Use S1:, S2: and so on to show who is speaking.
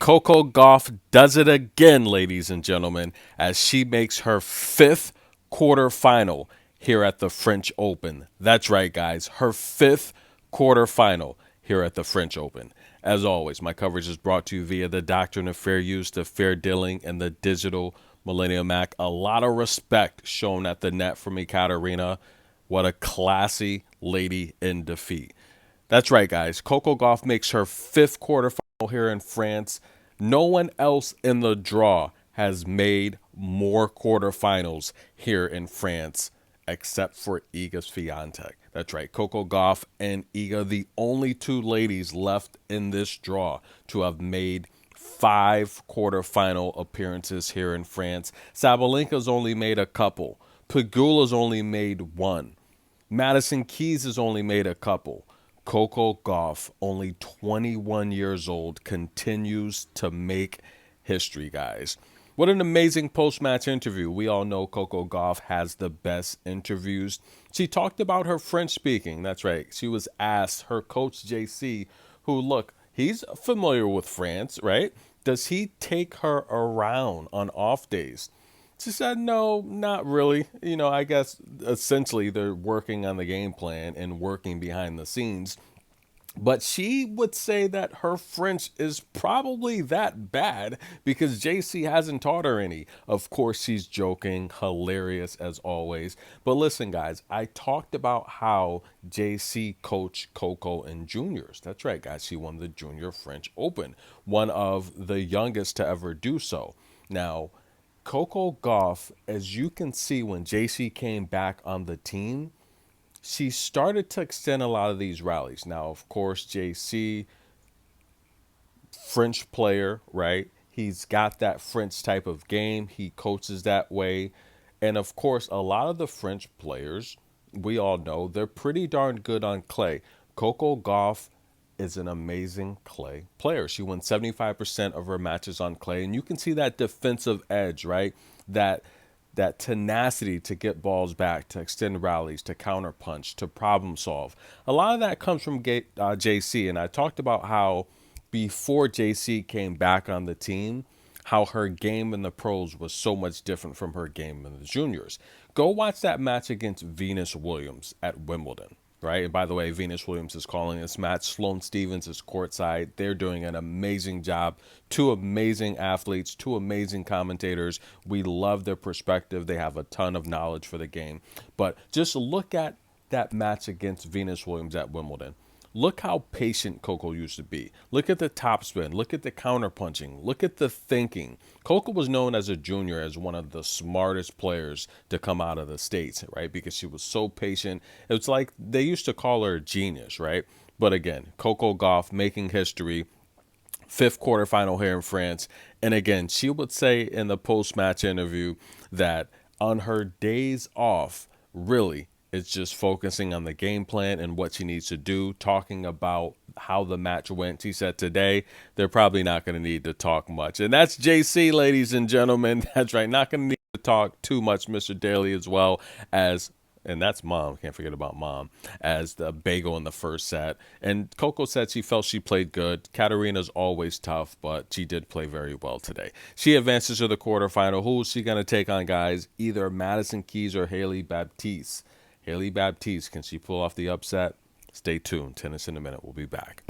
S1: Coco Gauff does it again, ladies and gentlemen, as she makes her fifth quarterfinal here at the French Open. That's right, guys, her fifth quarterfinal here at the French Open. As always, my coverage is brought to you via the Doctrine of Fair Use, the Fair Dealing, and the Digital Millennium Act. A lot of respect shown at the net from Ekaterina. What a classy lady in defeat. That's right, guys. Coco Gauff makes her fifth quarterfinal here in France. No one else in the draw has made more quarterfinals here in France except for Iga Swiatek. That's right. Coco Gauff and Iga, the only two ladies left in this draw to have made five quarterfinal appearances here in France. Sabalenka's only made a couple. Pegula's only made one. Madison Keys has only made a couple. Coco Gauff, only 21 years old, continues to make history, guys. What an amazing post-match interview. We all know Coco Gauff has the best interviews. She talked about her French speaking. That's right. She was asked, her coach JC, who, look, he's familiar with France, right? Does he take her around on off days? She said, no, not really. I guess essentially they're working on the game plan and working behind the scenes. But she would say that her French is probably that bad because JC hasn't taught her any. Of course, she's joking, hilarious as always. But listen, guys, I talked about how JC coached Coco in juniors. That's right, guys. She won the Junior French Open, one of the youngest to ever do so. Now, Coco Gauff, as you can see, when JC came back on the team, she started to extend a lot of these rallies. Now, of course, JC, French player, right? He's got that French type of game. He coaches that way. And of course, a lot of the French players, we all know, they're pretty darn good on clay. Coco Gauff is an amazing clay player. She won 75% of her matches on clay. And you can see that defensive edge, right? That tenacity to get balls back, to extend rallies, to counterpunch, to problem solve. A lot of that comes from JC. And I talked about how before JC came back on the team, how her game in the pros was so much different from her game in the juniors. Go watch that match against Venus Williams at Wimbledon. Right. And by the way, Venus Williams is calling this match. Sloane Stephens is courtside. They're doing an amazing job. Two amazing athletes, two amazing commentators. We love their perspective. They have a ton of knowledge for the game. But just look at that match against Venus Williams at Wimbledon. Look how patient Coco used to be. Look at the topspin. Look at the counterpunching. Look at the thinking. Coco was known as a junior as one of the smartest players to come out of the States, right? Because she was so patient. It was like they used to call her a genius, right? But again, Coco Gauff making history, fifth quarterfinal here in France. And again, she would say in the post-match interview that on her days off, really, it's just focusing on the game plan and what she needs to do, talking about how the match went. She said today they're probably not going to need to talk much. And that's JC, ladies and gentlemen. That's right. Not going to need to talk too much, Mr. Daly, as well as, and that's Mom. Can't forget about Mom, as the bagel in the first set. And Coco said she felt she played good. Katarina's always tough, but she did play very well today. She advances to the quarterfinal. Who is she going to take on, guys? Either Madison Keys or Haley Baptiste. Haley Baptiste, can she pull off the upset? Stay tuned. Tennis in a minute. We'll be back.